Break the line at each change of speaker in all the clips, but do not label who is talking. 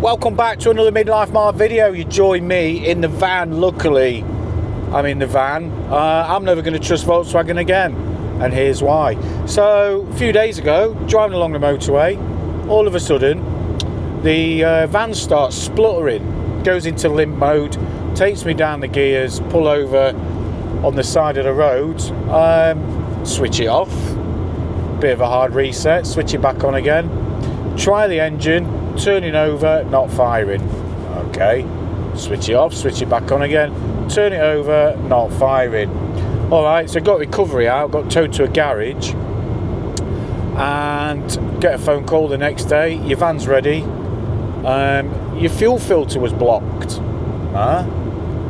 Welcome back to another Midlife Mart video. You join me in the van. Luckily, I'm in the van. I'm never going to trust Volkswagen again, and here's why. So, a few days ago, driving along the motorway, all of a sudden, the van starts spluttering, goes into limp mode, takes me down the gears, pull over on the side of the road, switch it off, bit of a hard reset, switch it back on again, try the engine, turning over, not firing. Okay, switch it off, switch it back on again, turn it over, not firing. Alright, so got recovery out, got towed to a garage, and get a phone call the next day. Your van's ready, your fuel filter was blocked.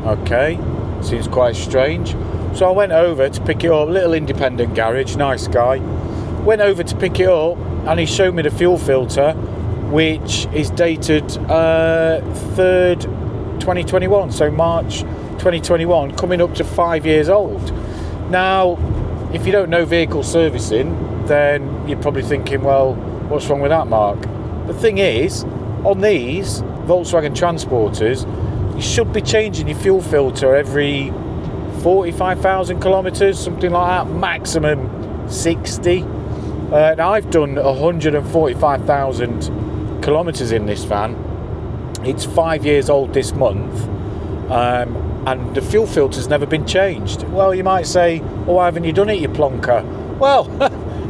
Okay, seems quite strange. So I went over to pick it up, little independent garage, nice guy. Went over to pick it up, and he showed me the fuel filter, which is dated 3rd 2021, so March 2021, coming up to 5 years old. Now, if you don't know vehicle servicing, then you're probably thinking, well, what's wrong with that, Mark? The thing is, on these Volkswagen Transporters, you should be changing your fuel filter every 45,000 kilometres, something like that, maximum 60. Now, I've done 145,000 kilometres in this van. It's 5 years old this month, and the fuel filter's never been changed. Well, you might say, oh, why haven't you done it, you plonker? Well,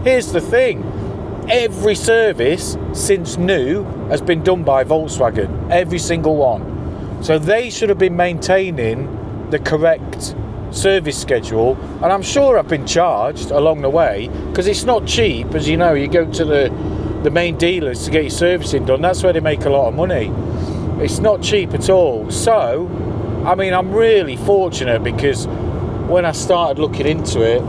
here's the thing. Every service since new has been done by Volkswagen, every single one. So they should have been maintaining the correct service schedule, and I'm sure I've been charged along the way, because it's not cheap. As you know, you go to the main dealers to get your servicing done. That's where they make a lot of money. It's not cheap at all. So, I mean, I'm really fortunate, because when I started looking into it,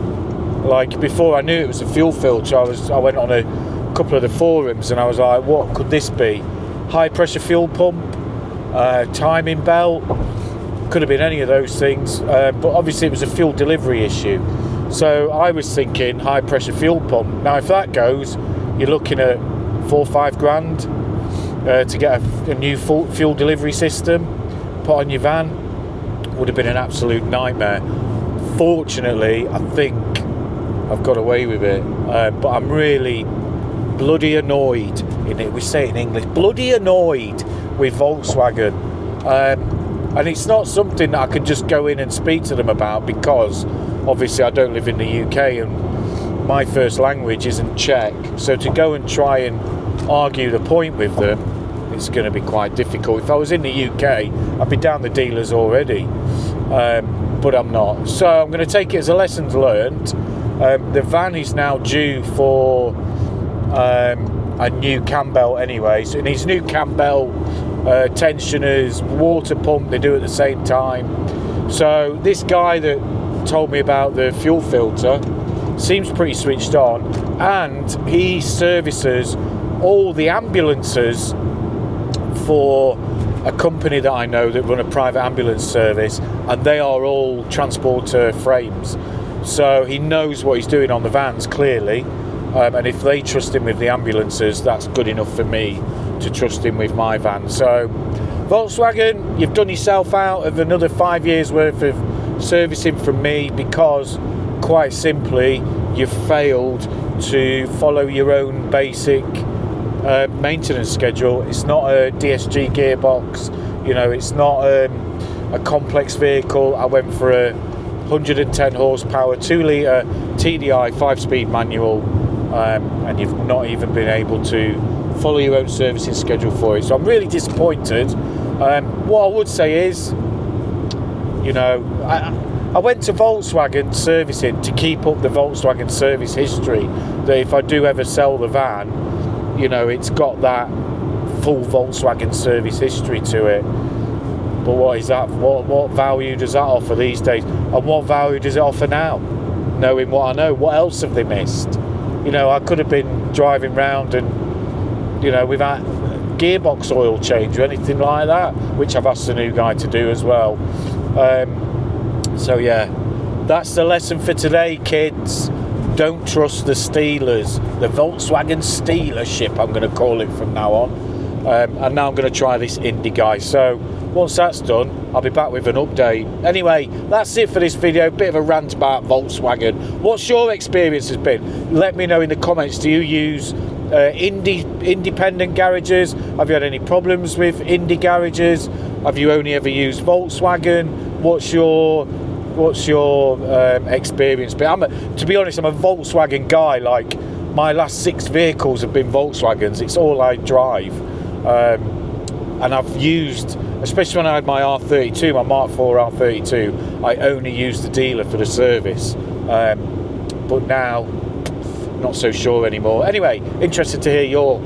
like before I knew it was a fuel filter, I went on a couple of the forums, and I was like, what could this be? High pressure fuel pump, timing belt, could have been any of those things, but obviously it was a fuel delivery issue. So I was thinking high pressure fuel pump. Now, if that goes, you're looking at 4 or 5 grand to get a new fuel delivery system put on your van. Would have been an absolute nightmare. Fortunately, I think I've got away with it, but I'm really bloody annoyed in it. We say it in English, bloody annoyed with Volkswagen, and it's not something that I can just go in and speak to them about, because obviously I don't live in the UK and my first language isn't Czech. So to go and try and argue the point with them, it's going to be quite difficult. If I was in the UK, I'd be down the dealers already, but I'm not. So I'm going to take it as a lesson learned. The van is now due for a new cam belt anyway. So it needs new cam belt, tensioners, water pump, they do at the same time. So this guy that told me about the fuel filter seems pretty switched on, and he services all the ambulances for a company that I know that run a private ambulance service, and they are all transporter frames. So he knows what he's doing on the vans, clearly, and if they trust him with the ambulances, that's good enough for me to trust him with my van. So Volkswagen, you've done yourself out of another 5 years worth of servicing from me, because quite simply you've failed to follow your own basic maintenance schedule. It's not a DSG gearbox, you know, it's not a complex vehicle. I went for a 110 horsepower 2 litre TDI 5-speed manual, and you've not even been able to follow your own servicing schedule for it. So I'm really disappointed. What I would say is, you know, I went to Volkswagen servicing to keep up the Volkswagen service history, that if I do ever sell the van, you know, it's got that full Volkswagen service history to it. But what is that? What value does that offer these days? And what value does it offer now, knowing what I know? What else have they missed? You know, I could have been driving round and, you know, without gearbox oil change or anything like that, which I've asked the new guy to do as well. So yeah, that's the lesson for today, kids. Don't trust the Steelers, the Volkswagen Stealership, I'm going to call it from now on. and now I'm going to try this Indy guy. So once that's done, I'll be back with an update. Anyway, that's it for this video. Bit of a rant about Volkswagen. What's your experience has been? Let me know in the comments. Do you use independent garages? Have you had any problems with Indy garages? Have you only ever used Volkswagen? What's your experience? But to be honest, I'm a Volkswagen guy. Like, my last 6 vehicles have been Volkswagens. It's all I drive. And I've used, especially when I had my R32, my Mark IV R32, I only used the dealer for the service. But now, not so sure anymore. Anyway, interested to hear your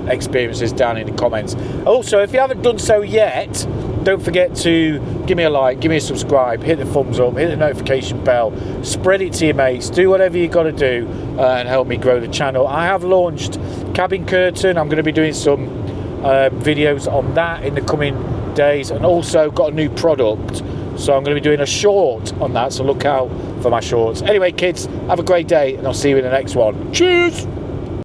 experiences down in the comments. Also, if you haven't done so yet, don't forget to give me a like, give me a subscribe, hit the thumbs up, hit the notification bell, spread it to your mates, do whatever you got to do and help me grow the channel. I have launched Cabin Curtain. I'm going to be doing some videos on that in the coming days, and also got a new product, so I'm going to be doing a short on that, so look out for my shorts. Anyway, kids, have a great day, and I'll see you in the next one. Cheers.